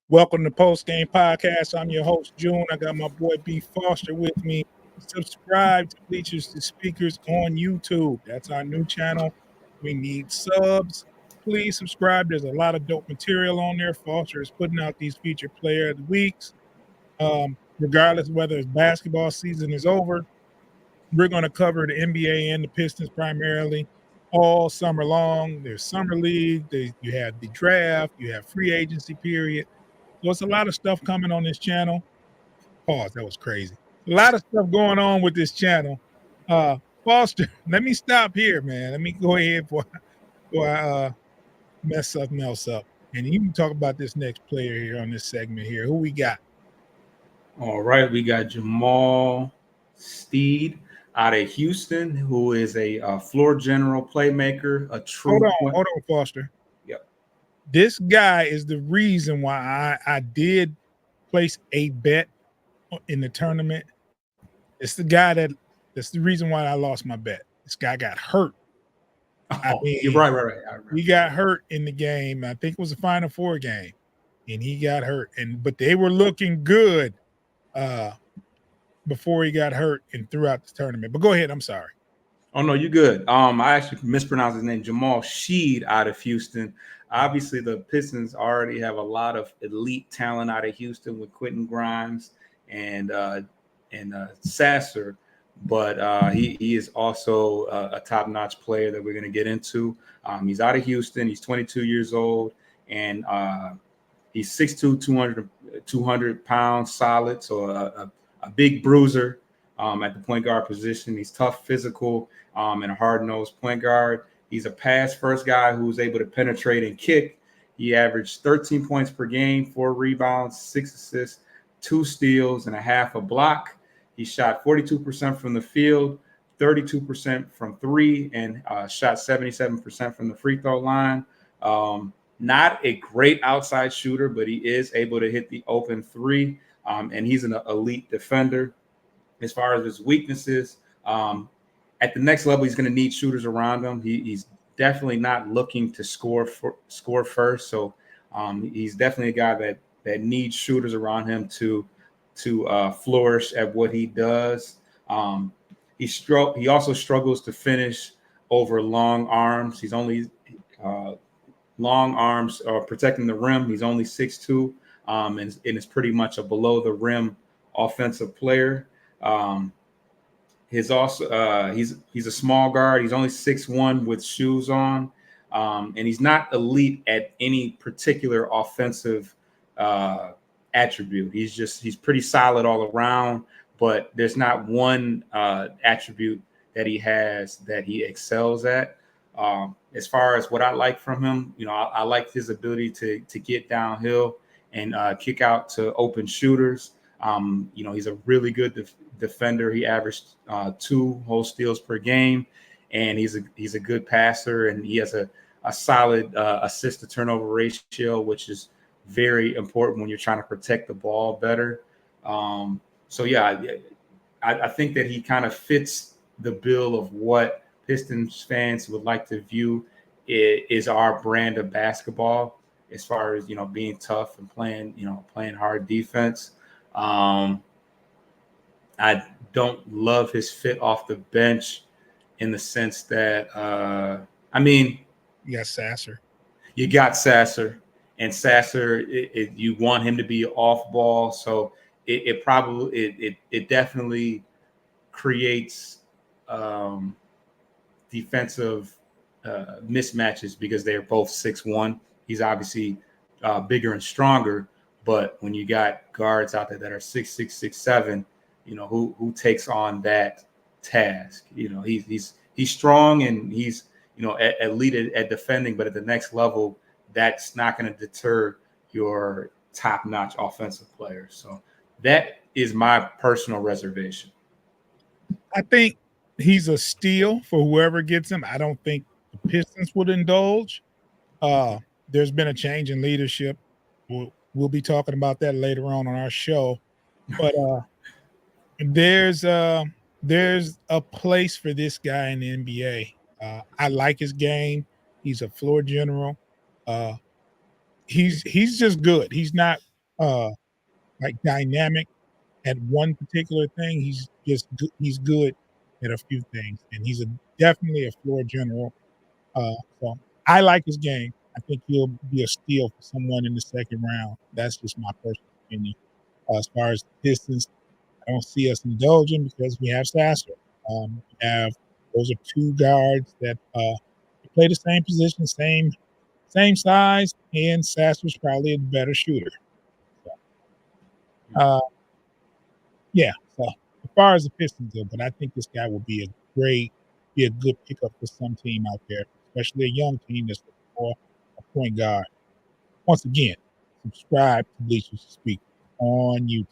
Welcome to Post Game Podcast. I'm your host, June. I got my boy B Foster with me. Subscribe to Bleachers to Speakers on YouTube. That's our new channel. We need subs. Please subscribe. There's a lot of dope material on there. Foster is putting out these featured player of the weeks. Regardless of whether it's basketball season is over, we're going to cover the NBA and the Pistons primarily all summer long. There's summer league. You have the draft. You have free agency period. So it's a lot of stuff coming on this channel. Pause. That was crazy. A lot of stuff going on with this channel. Foster, let me stop here, man. Let me go ahead before I mess something else up. And you can talk about this next player here on this segment here. Who we got? All right. We got Jamal Shead out of Houston, who is a floor general playmaker, a true. Hold on, Foster. Yep. This guy is the reason why I did place a bet in the tournament. It's the guy that's the reason why I lost my bet. This guy got hurt. You're right. He got hurt in the game. I think it was a Final Four game, and he got hurt. But they were looking good before he got hurt and throughout the tournament. But go ahead. I'm sorry. Oh no, you're good. I actually mispronounced his name. Jamal Shead out of Houston. Obviously, the Pistons already have a lot of elite talent out of Houston with Quentin Grimes and Sasser, but he is also a top-notch player that we're going to get into. He's out of Houston. He's 22 years old, and he's 6'2", 200 pounds solid, so a big bruiser at the point guard position. He's tough, physical, and a hard-nosed point guard. He's a pass-first guy who's able to penetrate and kick. He averaged 13 points per game, 4 rebounds, 6 assists, 2 steals, and a half a block. He shot 42% from the field, 32% from three, and shot 77% from the free throw line. Not a great outside shooter, but he is able to hit the open three, and he's an elite defender. As far as his weaknesses, at the next level, he's going to need shooters around him. He's definitely not looking to score first, so he's definitely a guy that needs shooters around him to flourish at what he does. He also struggles to finish over long arms. He's only long arms protecting the rim. He's only 6'2", and is pretty much a below the rim offensive player. He's a small guard. He's only 6'1" with shoes on, and he's not elite at any particular offensive attribute. He's pretty solid all around, but there's not one attribute that he has that he excels at. As far as what I like from him, I like his ability to get downhill and kick out to open shooters. He's a really good defender. He averaged 2 whole steals per game, and he's a good passer, and he has a solid assist to turnover ratio, which is very important when you're trying to protect the ball better. I think that he kind of fits the bill of what Pistons fans would like to view is our brand of basketball, as far as being tough and playing hard defense. I don't love his fit off the bench in the sense that you got Sasser. You got Sasser. And Sasser, you want him to be off ball, so it definitely creates defensive mismatches because they're both 6'1". He's obviously bigger and stronger, but when you got guards out there that are 6'6", 6'7", who takes on that task? He's strong, and he's elite at defending, but at the next level, that's not going to deter your top-notch offensive players. So that is my personal reservation. I think he's a steal for whoever gets him. I don't think the Pistons would indulge. There's been a change in leadership. We'll be talking about that later on our show. But there's uh, there's a place for this guy in the NBA. I like his game. He's a floor general. Uh, he's just good. He's not uh, like dynamic at one particular thing. He's just good. He's good at a few things, and he's definitely a floor general. So I like his game. I think he'll be a steal for someone in the second round. That's just my personal opinion. As far as distance, I don't see us indulging because we have Sasser. We have those are two guards that play the same position, same size, and Sasser's probably a better shooter. So, uh, yeah. So as far as the Pistons go, but I think this guy will be a good pickup for some team out there, especially a young team that's looking for a point guard. Once again, subscribe to Bleachers Speak on YouTube.